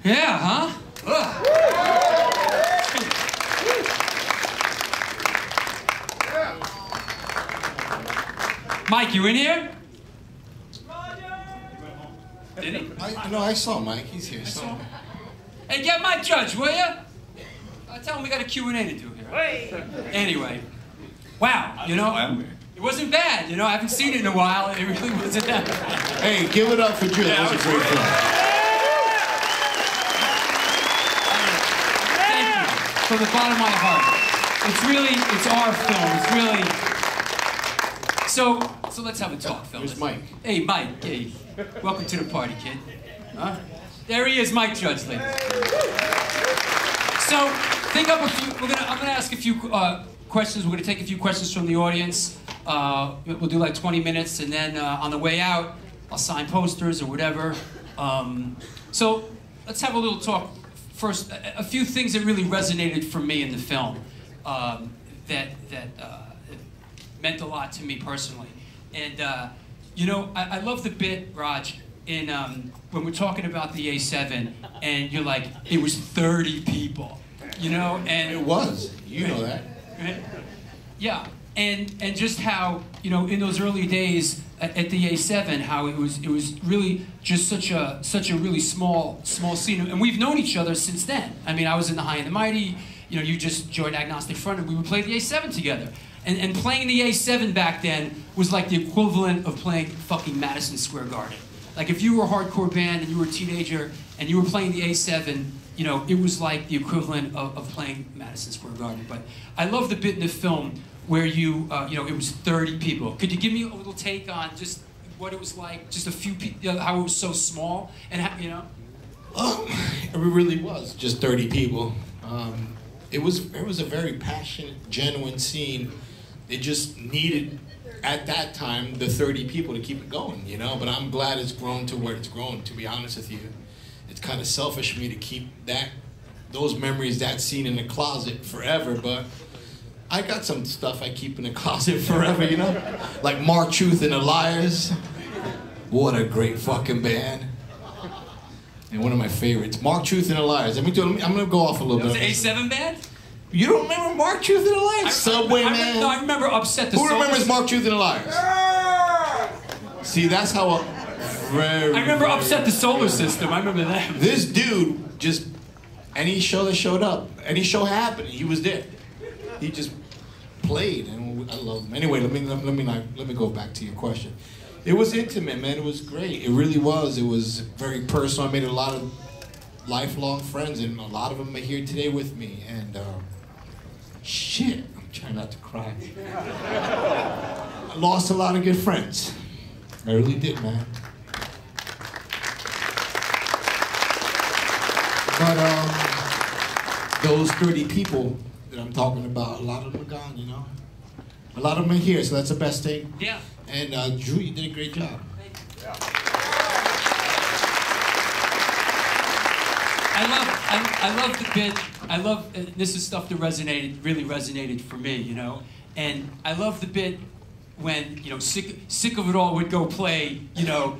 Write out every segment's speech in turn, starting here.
Yeah, huh? Mike, you in here? Did he? No, I saw Mike. He's here. Hey, get Mike Judge, will ya? Tell him we got a Q&A to do here. Anyway, wow, you know, it wasn't bad. You know, I haven't seen it in a while. It really wasn't that bad. Hey, give it up for Drew. That was a great film. Thank you. From the bottom of my heart. It's our film. It's really, so let's have a talk, fellas. Here's Mike. Hey, Mike. Hey, welcome to the party, kid. Huh? There he is, Mike Judge, ladies. So, think up a few. I'm gonna ask a few questions. We're gonna take a few questions from the audience. We'll do like 20 minutes, and then on the way out, I'll sign posters or whatever. So, let's have a little talk. First, a few things that really resonated for me in the film that meant a lot to me personally. And you know, I love the bit, Raj, in when we're talking about the A7, and you're like, it was 30 people, you know, and it was. You know that. Right? Yeah, and just how, you know, in those early days at the A7, how it was really just such a really small scene, and we've known each other since then. I mean, I was in the High and the Mighty, you know, you just joined Agnostic Front, and we would play the A7 together. And playing the A7 back then was like the equivalent of playing fucking Madison Square Garden. Like if you were a hardcore band and you were a teenager and you were playing the A7, you know, it was like the equivalent of playing Madison Square Garden. But I love the bit in the film where you know, it was 30 people. Could you give me a little take on just what it was like, just a few people, you know, how it was so small, and how, you know? It really was just 30 people. It was a very passionate, genuine scene. It just needed, at that time, the 30 people to keep it going, you know? But I'm glad it's grown to where it's grown, to be honest with you. It's kind of selfish for me to keep those memories, that scene in the closet forever, but I got some stuff I keep in the closet forever, you know? Like Mark Truth and the Liars. What a great fucking band. And one of my favorites, Mark Truth and the Liars. I'm gonna go off a little bit. The A7 band? You don't remember Mark Truth and the Liars? Subway Man? No, I remember Upset the Who remembers Mark Truth and the Liars? See, that's how I remember Upset the Solar System. I remember that. This dude just, any show that showed up, any show happened, he was there. He just played, and I love him. Anyway, let me go back to your question. It was intimate, man. It was great. It really was. It was very personal. I made a lot of lifelong friends, and a lot of them are here today with me. And shit, I'm trying not to cry. I lost a lot of good friends. I really did, man. But those 30 people that I'm talking about, a lot of them are gone, you know? A lot of them are here, so that's the best thing. Yeah. And Drew, you did a great job. Yeah. I love the bit. I love, this is stuff that really resonated for me, you know? And I love the bit when, you know, sick of it all would go play, you know,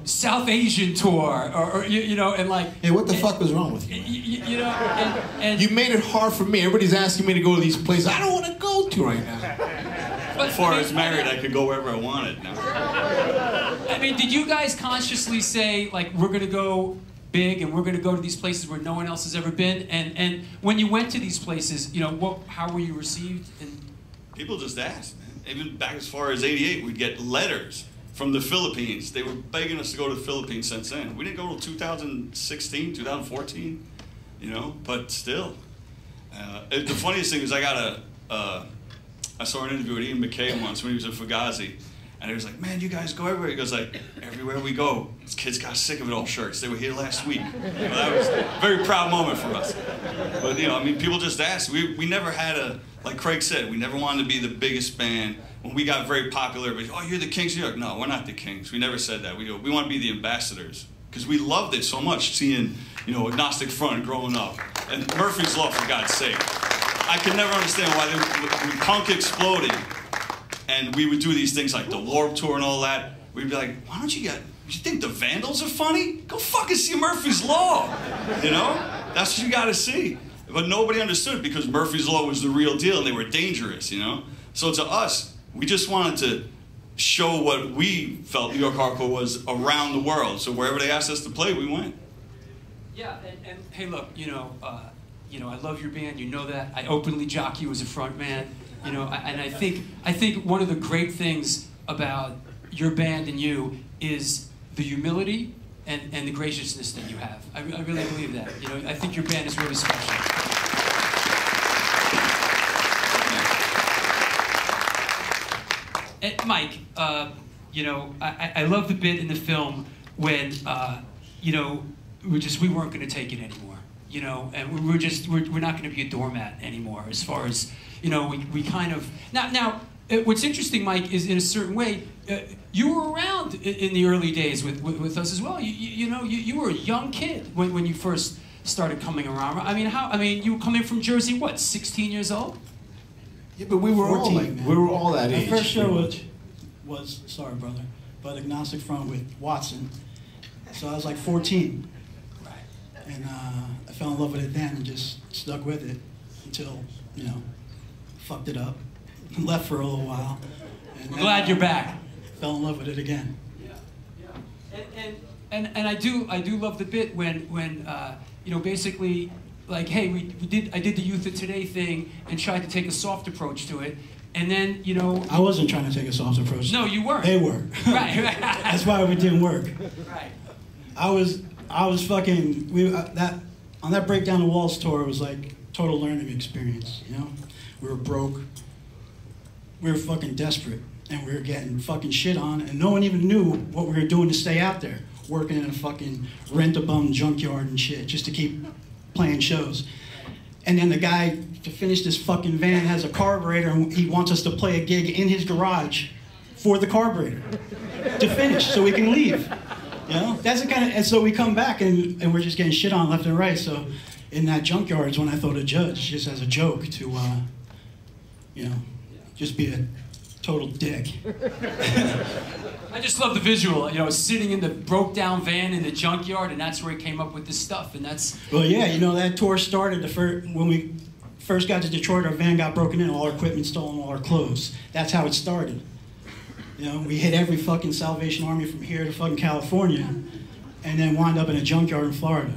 South Asian tour, or you know, and like. Hey, what the fuck was wrong with you? You know, and you made it hard for me. Everybody's asking me to go to these places I don't want to go to right now. Before I was married, I could go wherever I wanted now. I mean, did you guys consciously say, like, we're gonna go big and we're gonna go to these places where no one else has ever been? And when you went to these places, you know, how were you received? And people just asked, man. Even back as far as '88, we'd get letters from the Philippines. They were begging us to go to the Philippines since then. We didn't go till 2016, 2014, you know, but still. The funniest thing is I saw an interview with Ian McKay once when he was at Fugazi, and he was like, man, you guys go everywhere. He goes like, everywhere we go, these kids got sick of it all shirts. They were here last week. You know, that was a very proud moment for us. But, you know, I mean, people just asked. We never had like Craig said, we never wanted to be the biggest band. When we got very popular, but, oh, you're the Kings of New York. No, we're not the Kings. We never said that. We want to be the ambassadors. Because we loved it so much, seeing, you know, Agnostic Front growing up. And Murphy's Law, for God's sake. I could never understand why when punk exploded and we would do these things like the Warped Tour and all that, we'd be like, why don't you think the Vandals are funny? Go fucking see Murphy's Law. You know? That's what you got to see. But nobody understood because Murphy's Law was the real deal and they were dangerous, you know? So to us, we just wanted to show what we felt New York hardcore was around the world. So wherever they asked us to play, we went. Yeah, and hey, look, I love your band. You know that. I openly jock you as a front man. You know, and I think one of the great things about your band and you is the humility and the graciousness that you have. I really believe that. You know, I think your band is really special. And Mike, I love the bit in the film when, we weren't going to take it anymore. You know, and we're not going to be a doormat anymore. As far as we kind of now. What's interesting, Mike, is in a certain way, you were around in the early days with us as well. You were a young kid when you first started coming around. I mean, you were coming from Jersey. What, 16 years old? Yeah, but we were 14, we were all that age. The first show was sorry, brother, but Agnostic Front with Watson. So I was like 14. And I fell in love with it then and just stuck with it until, fucked it up. Left for a little while. And I'm glad you're back. Fell in love with it again. Yeah. And I do love the bit when basically, like, hey, I did the Youth of Today thing and tried to take a soft approach to it. And then, I wasn't trying to take a soft approach. No, you weren't. They were. Right. That's why it didn't work. Right. I was fucking, on that Break Down the Walls tour, it was like total learning experience, We were broke, we were fucking desperate, and we were getting fucking shit on, and no one even knew what we were doing to stay out there, working in a fucking rent-a-bum junkyard and shit, just to keep playing shows. And then the guy, to finish this fucking van, has a carburetor, and he wants us to play a gig in his garage for the carburetor, to finish, so we can leave. That's the kind of, and so we come back and we're just getting shit on left and right. So in that junkyard is when I thought of Judge, just as a joke to, just be a total dick. I just love the visual, sitting in the broke down van in the junkyard, and that's where he came up with this stuff, and that's... Well, yeah, that tour started when we first got to Detroit, our van got broken in, all our equipment stolen, all our clothes. That's how it started. We hit every fucking Salvation Army from here to fucking California, and then wound up in a junkyard in Florida.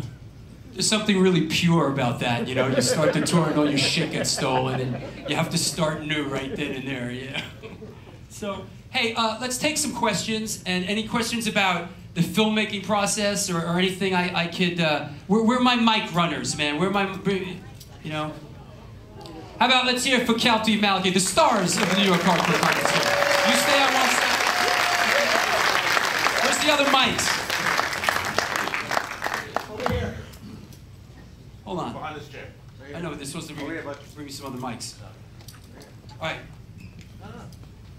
There's something really pure about that, You start the tour and all your shit gets stolen, and you have to start new right then and there, So, hey, let's take some questions, and any questions about the filmmaking process or anything I could... Where are my mic runners, man? Where are my... How about let's hear it for Kelty Malky, the stars of the New York Hardcore Chronicles Film. You stay on one side. Where's the other mics? Over here. Hold on. Behind this chair. I know, they're supposed to bring me some other mics. All right.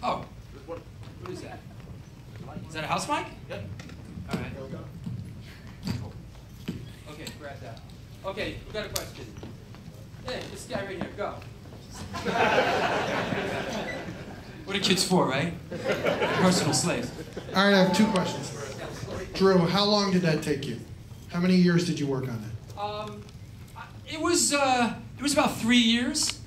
Oh. What is that? Is that a house mic? Yep. All right. Okay, grab that. Okay, we got a question. Hey, this guy right here, go. What are kids for, right? Personal slaves. All right, I have two questions. Drew, how long did that take you? How many years did you work on that? It was about 3 years.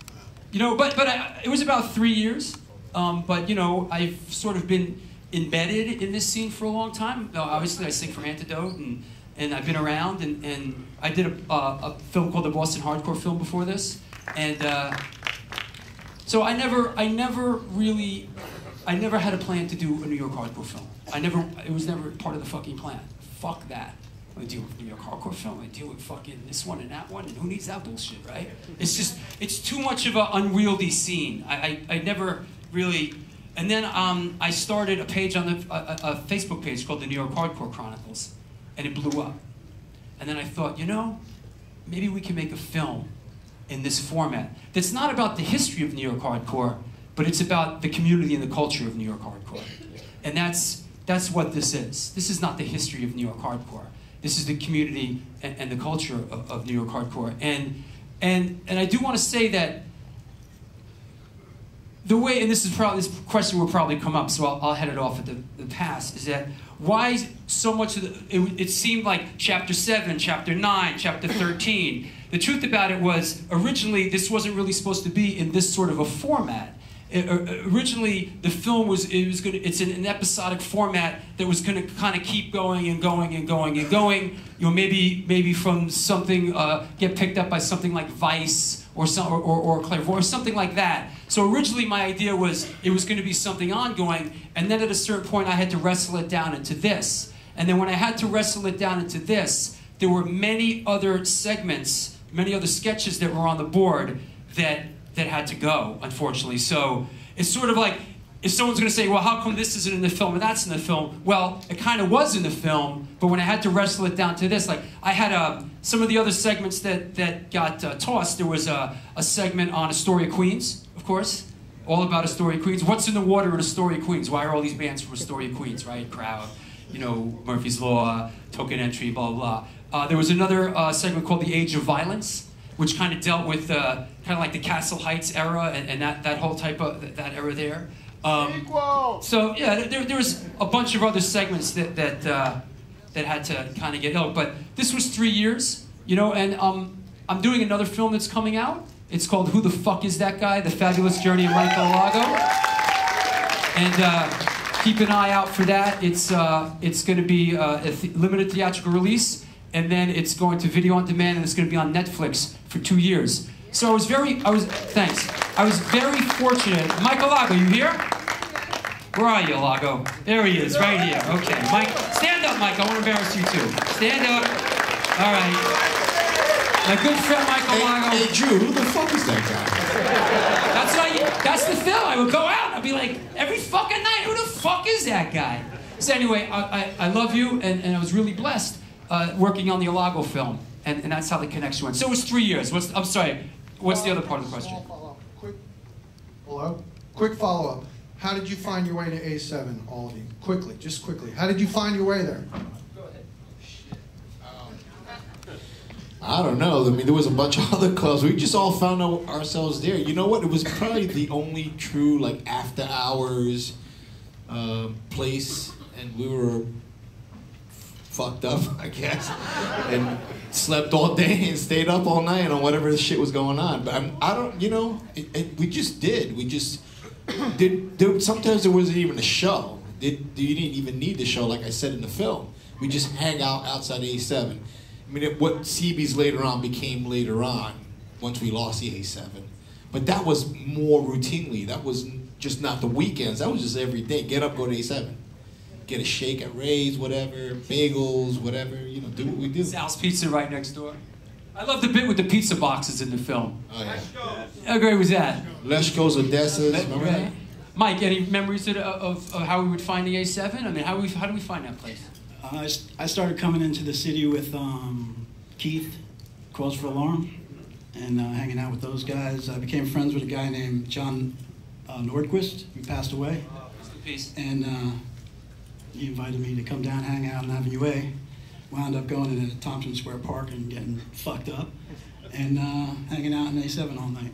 It was about 3 years. I've sort of been embedded in this scene for a long time. Obviously, I sing for Antidote, and I've been around, and I did a film called the Boston Hardcore Film before this, and so I never had a plan to do a New York hardcore film. It was never part of the fucking plan. Fuck that. I deal with New York hardcore film. I deal with fucking this one and that one, and who needs that bullshit, right? It's too much of an unwieldy scene. I never really. And then I started a page on a Facebook page called the New York Hardcore Chronicles, and it blew up. And then I thought, maybe we can make a film in this format that's not about the history of New York hardcore, but it's about the community and the culture of New York hardcore. And that's what this is. This is not the history of New York hardcore. This is the community and the culture of New York hardcore. And I do want to say that the way, and this question will probably come up, so I'll head it off at the pass, is that why so much of it seemed like chapter 7, chapter 9, chapter 13. The truth about it was, originally, this wasn't really supposed to be in this sort of a format. Originally, the film it's in an episodic format that was going to kind of keep going and going and going and going. You know, maybe from something get picked up by something like Vice or Clairvoyant or something like that. So originally, my idea was it was going to be something ongoing, and then at a certain point, I had to wrestle it down into this. And then when I had to wrestle it down into this, there were many other segments, many other sketches that were on the board that had to go, unfortunately. So it's sort of like, if someone's going to say, well, how come this isn't in the film and that's in the film? Well, it kind of was in the film, but when I had to wrestle it down to this, like I had some of the other segments that got tossed. There was a segment on Astoria, Queens, of course, all about Astoria, Queens. What's in the water in Astoria, Queens? Why are all these bands from Astoria, Queens, right? Crowd, you know, Murphy's Law, Token Entry, blah, blah, blah. There was another segment called The Age of Violence, which kind of dealt with kind of like the Castle Heights era and that whole type of, that era there. So yeah, there was a bunch of other segments that had to kind of get ill. But this was 3 years, you know, and I'm doing another film that's coming out. It's called Who the Fuck Is That Guy? The Fabulous Journey of Michael Lago. And keep an eye out for that. It's going to be a limited theatrical release. And then it's going to video on demand, and it's going to be on Netflix for 2 years. So I was very fortunate. Michael Lago, you here? Where are you, Lago? There he is, right here. Okay, Mike, stand up, Mike. I want to embarrass you too. Stand up. All right. My good friend, Michael Lago. Hey, Drew, who the fuck is that guy? That's the film. I would go out. I'd be like, every fucking night, who the fuck is that guy? So anyway, I love you, and I was really blessed. Working on the Alago film, and that's how the connection went. So it was 3 years. I'm sorry, what's the other part of the question? Quick follow-up. How did you find your way to A7, all of you? Quickly, just quickly. How did you find your way there? Go ahead. I don't know. I mean, there was a bunch of other clubs. We just all found ourselves there. You know what? It was probably the only true, like, after-hours place, and we were fucked up, I guess, and slept all day and stayed up all night on whatever shit was going on. But I don't, you know, we just did. We just did. Sometimes there wasn't even a show. You didn't even need the show, like I said in the film. We just hang out outside A7. I mean, what CB's later on became later on, once we lost the A7. But that was more routinely. That was just not the weekends. That was just every day. Get up, go to A7. Get a shake at Ray's, whatever, bagels, whatever, you know, do what we do. Sal's Pizza right next door. I love the bit with the pizza boxes in the film. Oh, yeah. How great was that? Leshko's Odessa's, remember that? Mike, any memories of how we would find the A7? I mean, how do we find that place? I started coming into the city with Keith, Cause for Alarm, and hanging out with those guys. I became friends with a guy named John Nordquist, who passed away. Peace. And he invited me to come down, hang out on Avenue A. Wound up going into Thompson Square Park and getting fucked up, and hanging out in A7 all night.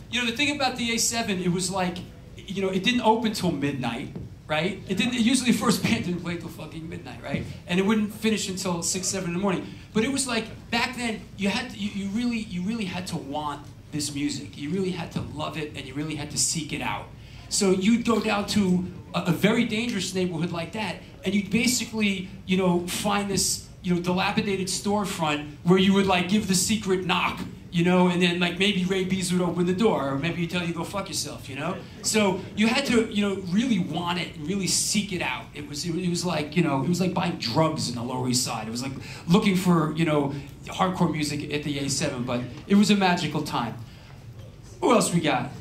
You know, the thing about the A7, it was like, you know, it didn't open till midnight, right? It usually the first band didn't play till fucking midnight, right? And it wouldn't finish until 6, 7 in the morning. But it was like, back then, you really had to want this music. You really had to love it, and you really had to seek it out. So you'd go down to a very dangerous neighborhood like that, and you'd basically, you know, find this, you know, dilapidated storefront where you would like give the secret knock, you know, and then like maybe Ray Bees would open the door, or maybe he'd tell you to go fuck yourself, you know. So you had to, you know, really want it and really seek it out. It was like, you know, it was like buying drugs in the Lower East Side. It was like looking for, you know, hardcore music at the A7, but it was a magical time. Who else we got?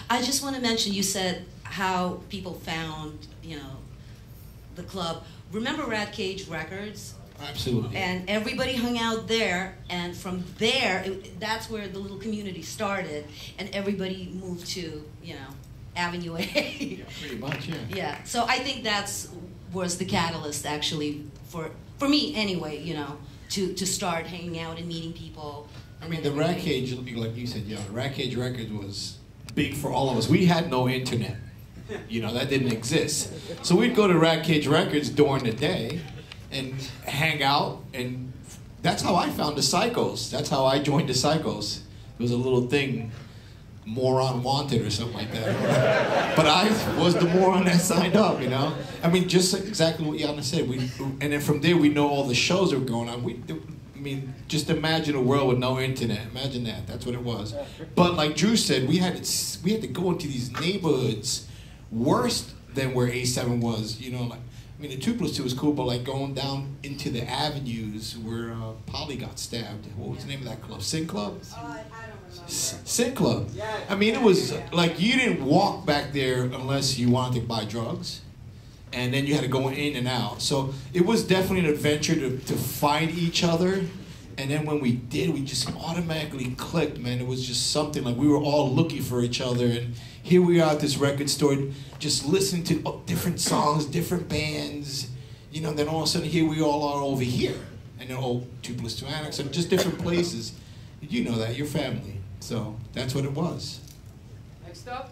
I just want to mention, you said how people found, you know, the club. Remember Rat Cage Records? Absolutely. And everybody hung out there, and from there, that's where the little community started, and everybody moved to, you know, Avenue A. Yeah, pretty much, yeah. Yeah, so I think was the catalyst, actually, for me anyway, you know, to start hanging out and meeting people I mean, the Rat Cage, like you said, the Rat Cage Records was big for all of us. We had no internet. That didn't exist. So we'd go to Rat Cage Records during the day and hang out, and that's how I found the Psychos. That's how I joined the Psychos. It was a little thing, Moron Wanted or something like that. But I was the moron that signed up, I mean, just exactly what Yana said. And then from there, we know all the shows that were going on. I mean, just imagine a world with no internet. Imagine that. That's what it was. But like Drew said, we had to go into these neighborhoods worse than where A7 was. I mean, the 2+2 was cool, but like going down into the avenues where Polly got stabbed. What was the name of that club? Sin Club? I don't remember. Sin Club. I mean, it was like you didn't walk back there unless you wanted to buy drugs. And then you had to go in and out. So it was definitely an adventure to find each other. And then when we did, we just automatically clicked, man. It was just something like we were all looking for each other. And here we are at this record store, just listening to different songs, different bands. Then all of a sudden here we all are over here. And then 2+2 Annex, and just different places. You know that, your family. So that's what it was. Next up.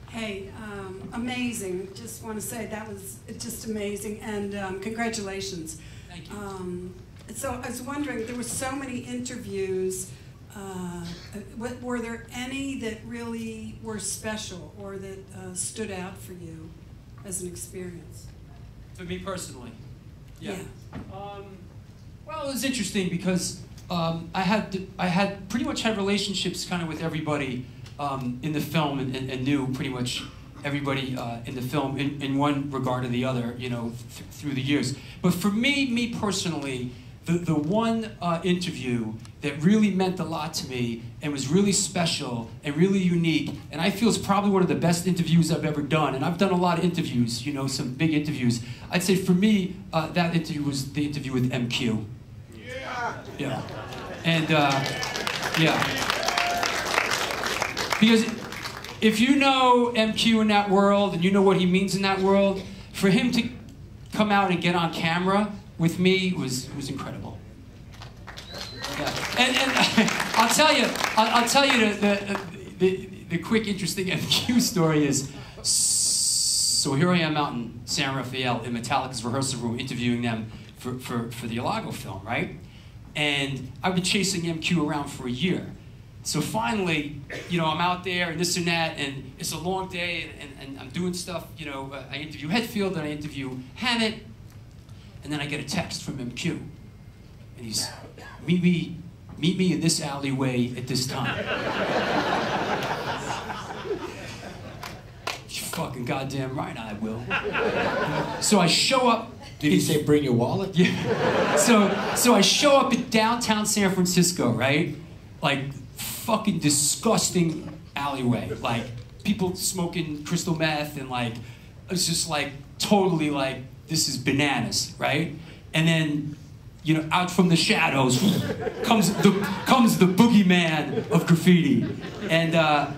Hey, amazing. Just want to say that was just amazing, and congratulations. Thank you. So I was wondering, there were so many interviews. Were there any that really were special or that stood out for you as an experience? For me personally? Yeah. Well, it was interesting because I had pretty much had relationships kind of with everybody in the film and knew pretty much everybody in the film in one regard or the other, through the years. But for me personally, the one interview that really meant a lot to me and was really special and really unique, and I feel it's probably one of the best interviews I've ever done, and I've done a lot of interviews, some big interviews. I'd say for me, that interview was the interview with MQ. Yeah. And, yeah. Because if you know MQ in that world and you know what he means in that world, for him to come out and get on camera with me was incredible. Yeah. And I'll tell you the quick interesting MQ story is, so here I am out in San Rafael in Metallica's rehearsal room interviewing them for the Ilago film, right? And I've been chasing MQ around for a year. So finally, I'm out there and this and that, and it's a long day, and I'm doing stuff, I interview Hetfield, and I interview Hammett, and then I get a text from MQ, and he's, meet me in this alleyway at this time. You fucking goddamn right I will. So I show up. Did he say bring your wallet? Yeah. So I show up in downtown San Francisco, right? Like, fucking disgusting alleyway, like people smoking crystal meth, and like it's just like totally like this is bananas, right? And then out from the shadows comes the boogeyman of graffiti, and I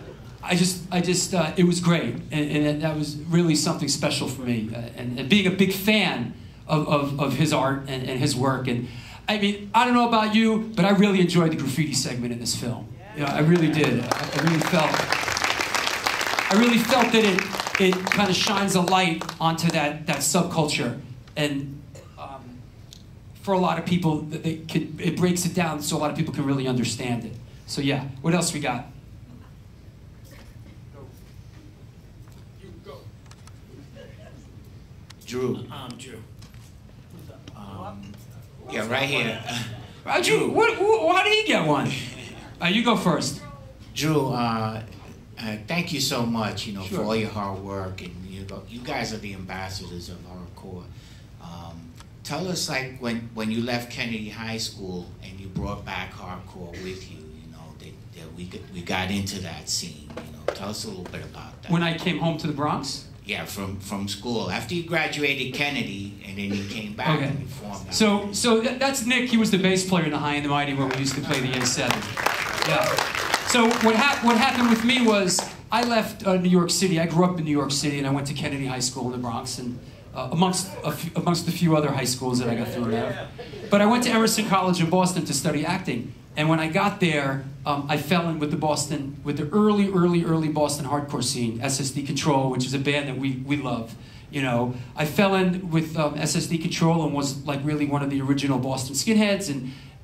just it was great, and that was really something special for me, and being a big fan of his art and his work. And I mean, I don't know about you, but I really enjoyed the graffiti segment in this film. I really did. I really felt that it kind of shines a light onto that subculture, and for a lot of people, it breaks it down so a lot of people can really understand it. So yeah, what else we got? Drew. Drew. Yeah, right here. Drew, why did he get one? You go first. Drew, thank you so much, Sure. for all your hard work, and you guys are the ambassadors of hardcore. Tell us, like, when you left Kennedy High School and you brought back hardcore with you, that we got into that scene. Tell us a little bit about that. When I came home to the Bronx? Yeah, from school. After you graduated Kennedy, and then you came back and you formed that. So that's Nick. He was the bass player in the High and the Mighty where we used to play the A7. Yeah. So what happened with me was I left New York City. I grew up in New York City, and I went to Kennedy High School in the Bronx, and amongst a few other high schools that I got thrown out. But I went to Emerson College in Boston to study acting. And when I got there, I fell in with the early Boston hardcore scene, SSD Control, which is a band that we love. You know, I fell in with SSD Control and was like really one of the original Boston skinheads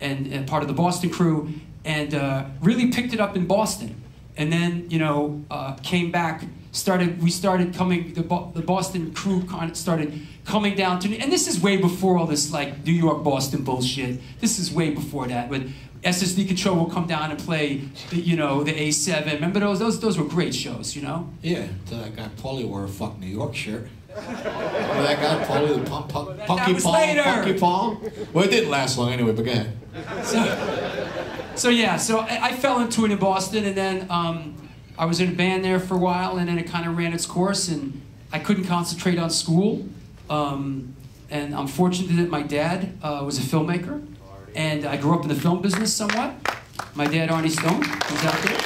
and part of the Boston crew, and really picked it up in Boston. And then, you know, came back. The Boston crew kind of started coming down to, and this is way before all this like New York Boston bullshit. This is way before that. But SSD Control will come down and play, the A7. Remember those were great shows, you know? Yeah, until that guy Paulie wore a fuck New York shirt. Remember that guy Paulie, the Punky Palm? Well, it didn't last long anyway, but go ahead. So I fell into it in Boston, and then I was in a band there for a while, and then it kind of ran its course, and I couldn't concentrate on school. And I'm fortunate that my dad was a filmmaker, and I grew up in the film business somewhat. My dad, Arnie Stone, was out there.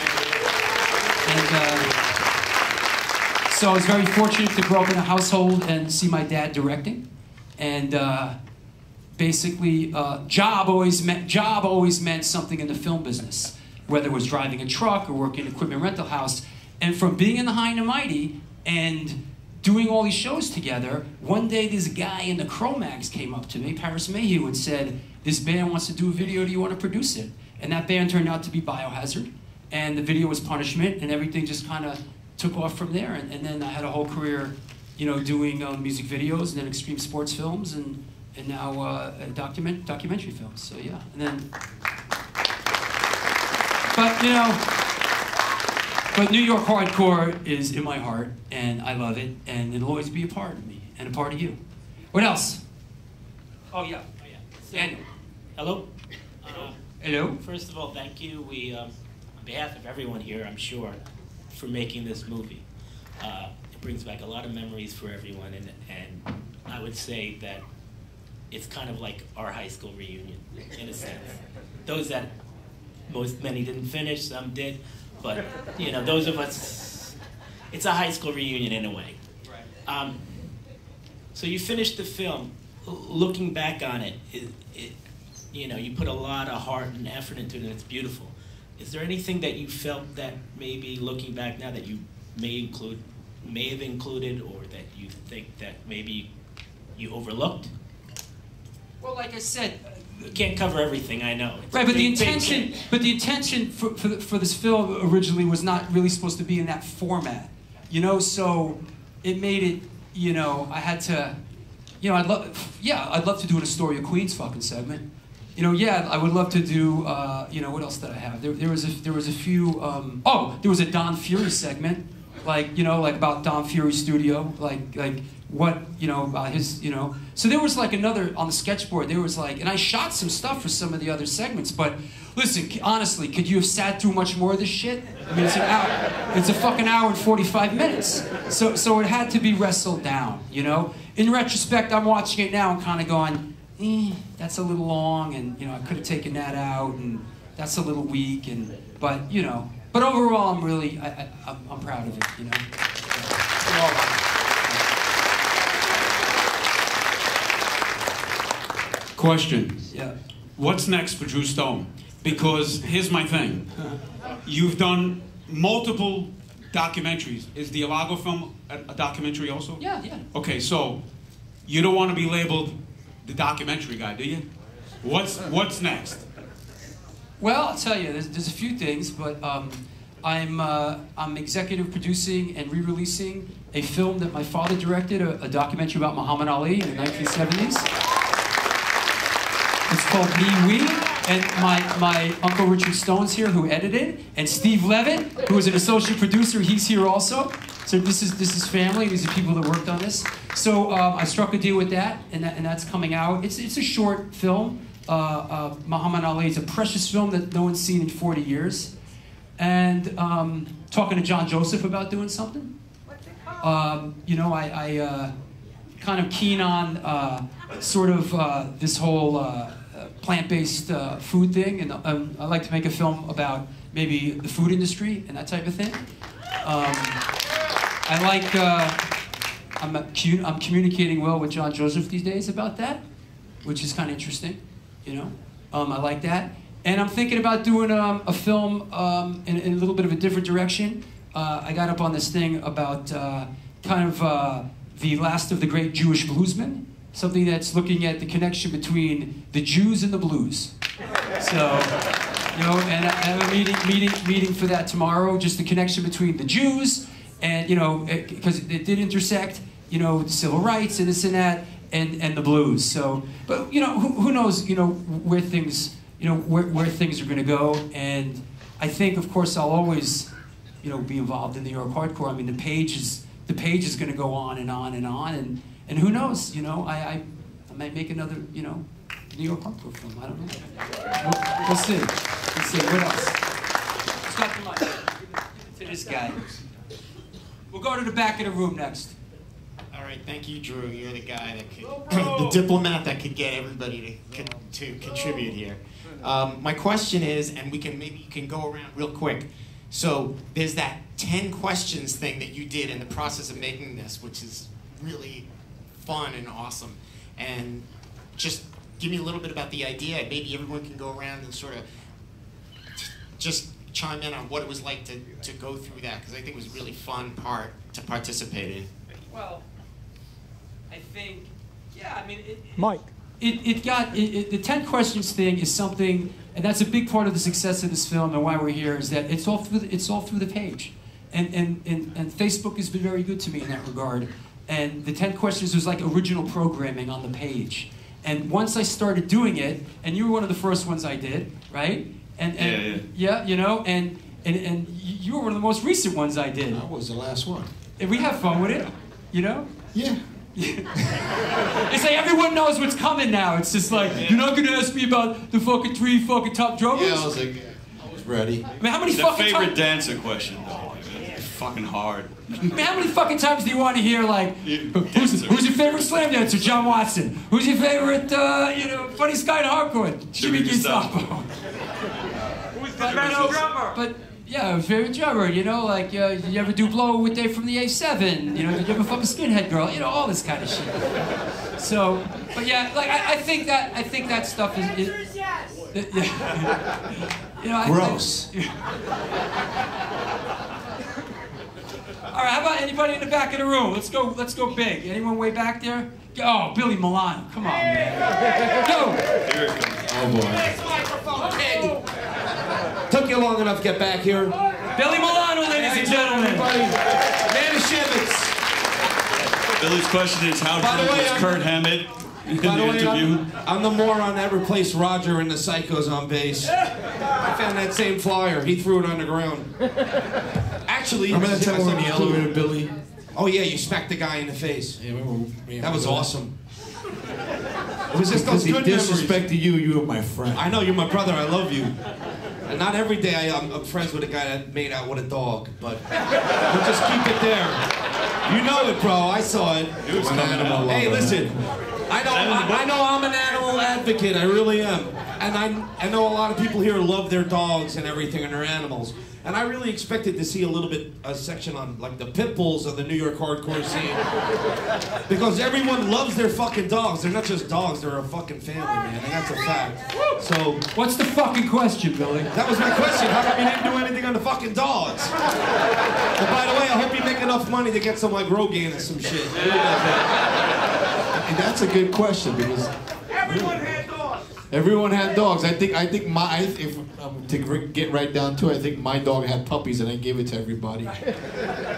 And so I was very fortunate to grow up in a household and see my dad directing. And basically, job always meant something in the film business, whether it was driving a truck or working in an equipment rental house. And from being in the High and the Mighty and doing all these shows together, one day this guy in the Chromax came up to me, Paris Mayhew, and said, "This band wants to do a video, do you want to produce it?" And that band turned out to be Biohazard, and the video was Punishment, and everything just kind of took off from there. And then I had a whole career, you know, doing music videos and then extreme sports films, and now documentary films. So yeah, and then, but you know, but New York hardcore is in my heart, and I love it, and it'll always be a part of me and a part of you. What else? Oh yeah. So, Daniel. hello. Hello. First of all, thank you. We, on behalf of everyone here, I'm sure, for making this movie. It brings back a lot of memories for everyone, and I would say that it's kind of like our high school reunion, in a sense. Those that many didn't finish, some did, but you know, those of us, it's a high school reunion in a way. So you finished the film. Looking back on it, you know, you put a lot of heart and effort into it, and it's beautiful. Is there anything that you felt that maybe looking back now that you may have included, or that you think that maybe you overlooked? Well, like I said, you can't cover everything, I know. Right, but the intention for this film originally was not really supposed to be in that format, you know. So it made it, you know, I had to, you know, I'd love to do an Astoria Queens fucking segment. You know, yeah, I would love to do, you know, what else did I have? There was a few, there was a Don Fury segment, like, you know, like about Don Fury's studio, like what, you know, about his, you know. So there was like another, on the sketchboard, there was like, and I shot some stuff for some of the other segments, but listen, honestly, could you have sat through much more of this shit? I mean, it's a fucking hour and 45 minutes. So it had to be wrestled down, you know. In retrospect, I'm watching it now and kind of going, that's a little long, and you know, I could have taken that out, and that's a little weak, and but you know, but overall, I'm really, I'm proud of it, you know. Question. Yeah. What's next for Drew Stone? Because here's my thing. You've done multiple documentaries. Is the Alago film a documentary also? Yeah, yeah. Okay, so you don't want to be labeled the documentary guy, do you? What's next? Well, I'll tell you, there's a few things, but I'm executive producing and re-releasing a film that my father directed, a documentary about Muhammad Ali in the 1970s. It's called Me We, and my Uncle Richard Stone's here, who edited, and Steve Levitt, who is an associate producer, he's here also. So this is family. These are people that worked on this. So I struck a deal with that, and that's coming out. It's a short film. Muhammad Ali is a precious film that no one's seen in 40 years. And talking to John Joseph about doing something. You know, I kind of keen on sort of this whole plant-based food thing, and I like to make a film about maybe the food industry and that type of thing. I like, I'm communicating well with John Joseph these days about that, which is kind of interesting, you know. I like that. And I'm thinking about doing a film in a little bit of a different direction. I got up on this thing about kind of the last of the great Jewish bluesmen, something that's looking at the connection between the Jews and the blues. So, you know, and I have a meeting for that tomorrow, just the connection between the Jews and, you know, because it did intersect, you know, civil rights and this and that, and the blues. So, but, you know, who knows, you know, where things, you know, where things are going to go. And I think, of course, I'll always, you know, be involved in New York hardcore. I mean, the page is going to go on and on and on, and who knows, you know, I might make another, you know, New York hardcore film. I don't know. We'll see. Let's see. What else? Stop the mic. To this guy. We'll go to the back of the room next. All right, thank you, Drew. You're the guy that could, the diplomat that could get everybody to contribute here. My question is, and maybe you can go around real quick. So there's that 10 questions thing that you did in the process of making this, which is really fun and awesome. And just give me a little bit about the idea. Maybe everyone can go around and sort of just chime in on what it was like to go through that, because I think it was a really fun part to participate in. Well, I think, yeah, I mean, Mike. The 10 questions thing is something, and that's a big part of the success of this film and why we're here, is that it's all through the page. And Facebook has been very good to me in that regard. And the 10 questions was like original programming on the page. And once I started doing it, and you were one of the first ones I did, right? Yeah, you know, and you were one of the most recent ones I did. I was the last one. And we have fun with it, you know? Yeah. It's like everyone knows what's coming now. It's just like, you're not gonna ask me about the fucking 3 fucking top drummers? Yeah, I was ready. I mean, how many the fucking favorite dancer question, though. It's fucking hard. I mean, how many fucking times do you want to hear, like, who's your favorite slam dancer? John Watson. Who's your favorite, you know, funniest guy in hardcore? Jimmy Gestapo. Who's the best drummer? But yeah, favorite drummer. You know, like, you ever do blow with Dave from the A7? You know, did you ever fuck a skinhead girl? You know, all this kind of shit. So, but yeah, like, I think that stuff is. You know, gross. All right, how about anybody in the back of the room? Let's go big. Anyone way back there? Oh, Billy Milano. Come on, man. Go. Here it comes. Oh, boy. Took you long enough to get back here. Billy Milano, ladies and gentlemen. Manischewitz. Billy's question is, how drunk was Kurt Hammett in the interview? I'm the moron that replaced Roger in the Psychos on bass. I found that same flyer. He threw it on the ground. Actually, remember that time we were in the elevator, Billy? Oh yeah, you smacked the guy in the face. Yeah, that was awesome. It was just those good disrespected you. You were my friend. I know, you're my brother. I love you. And not every day I'm friends with a guy that made out with a dog, but we'll just keep it there. You know it, bro. I saw it. It was coming out. Hey, listen. I know I'm an animal advocate. I really am. And I know a lot of people here love their dogs and everything and their animals. And I really expected to see a section on, like, the pit bulls of the New York hardcore scene. Because everyone loves their fucking dogs. They're not just dogs, they're a fucking family, man. And that's a fact. So, what's the fucking question, Billy? That was my question. How come you didn't do anything on the fucking dogs? And by the way, I hope you make enough money to get some, like, Rogaine and some shit. And that's a good question, because everyone had dogs. Everyone had dogs. I think to get right down to it, I think my dog had puppies and I gave it to everybody.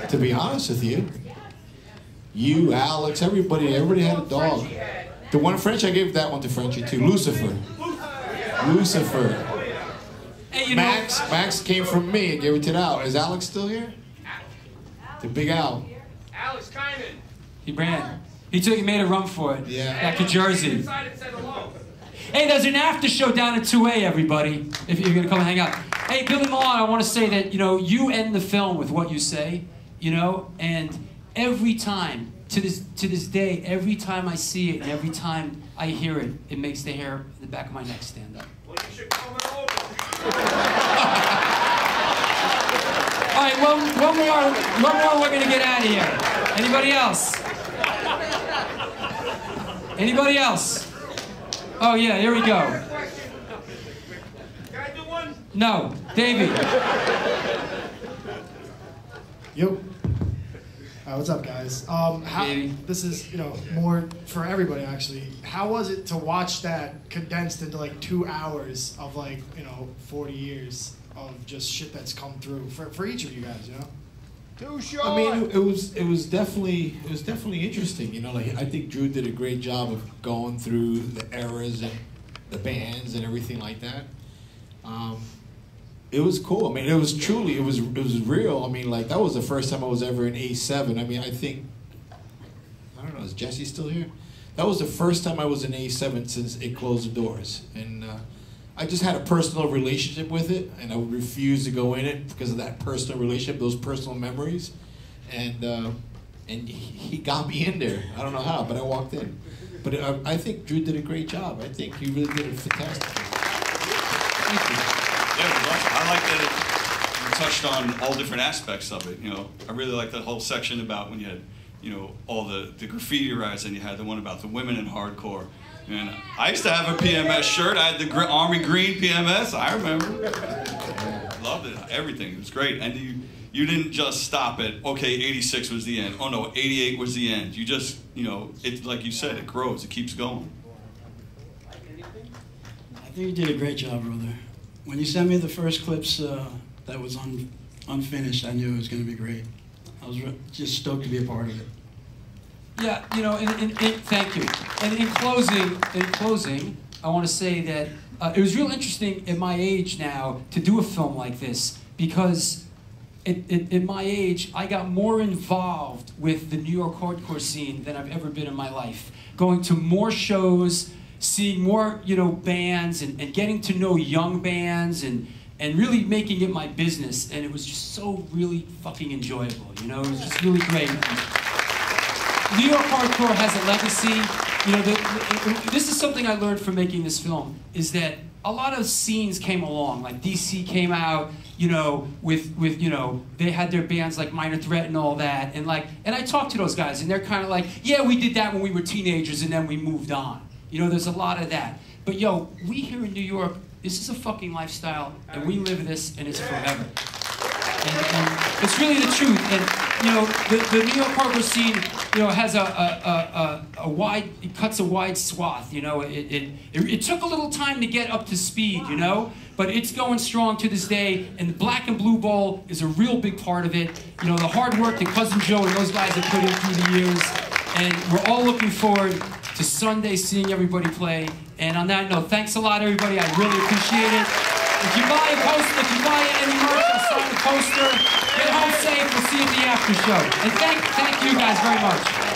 To be honest with you, you, Alex, everybody had a dog. The one French, I gave that one to Frenchie too. Lucifer. Hey, Max came from me and gave it to Al. Is Alex still here? The big Al. Alex Kynan. He ran. He made a run for it. Yeah. Back to Jersey. Hey, there's an after show down at 2A, everybody, if you're gonna come and hang out. Hey, Billy Milano, I want to say that, you know, you end the film with what you say, you know, and every time, to this day, every time I see it and every time I hear it, it makes the hair in the back of my neck stand up. Well, you should come over. All right, one more. We're gonna get out of here. Anybody else? Anybody else? Oh yeah, here we go. Can I do one? No, Davey. Yo. What's up, guys? This is, more for everybody, actually. How was it to watch that condensed into, 2 hours of, 40 years of just shit that's come through for each of you guys, Too short. I mean, it was definitely interesting. I think Drew did a great job of going through the eras and the bands and everything like that. It was cool. I mean, it was real. I mean, that was the first time I was ever in A7. I mean, I don't know, is Jesse still here? That was the first time I was in A7 since it closed the doors. And I just had a personal relationship with it, and I would refuse to go in it because of that personal relationship, those personal memories. And he got me in there. I don't know how, but I walked in. But I think Drew did a great job. I think he really did a fantastic job. Thank you. Yeah, it was awesome. I like that it touched on all different aspects of it. I really like that whole section about when you had, all the graffiti rights, and you had the one about the women in hardcore. And I used to have a PMS shirt. I had the Army Green PMS. I remember. Loved it. Everything. It was great. And you didn't just stop at, okay, 86 was the end. Oh no, 88 was the end. You just, it, like you said, it grows. It keeps going. I think you did a great job, brother. When you sent me the first clips that was unfinished, I knew it was going to be great. I was just stoked to be a part of it. Yeah, thank you. And in closing, I want to say that it was real interesting at my age now to do a film like this, because at my age, I got more involved with the New York hardcore scene than I've ever been in my life. Going to more shows, seeing more, bands, and getting to know young bands, and really making it my business. And it was just so really fucking enjoyable, It was just really great. New York hardcore has a legacy. This is something I learned from making this film, is that a lot of scenes came along, like DC came out, with they had their bands like Minor Threat and all that, and I talked to those guys, and they're kind of like, yeah, we did that when we were teenagers, and then we moved on. There's a lot of that. But we here in New York, this is a fucking lifestyle, and we live this, and it's forever. And it's really the truth. And the New York hardcore scene, has a wide, it cuts a wide swath. It took a little time to get up to speed, but it's going strong to this day. And the Black and Blue Bowl is a real big part of it. The hard work that Cousin Joe and those guys have put in through the years. And we're all looking forward to Sunday seeing everybody play. And on that note, thanks a lot, everybody. I really appreciate it. If you buy a poster, if you buy any merch or sign a poster, get home safe. We'll see you at the after show. And thank you guys very much.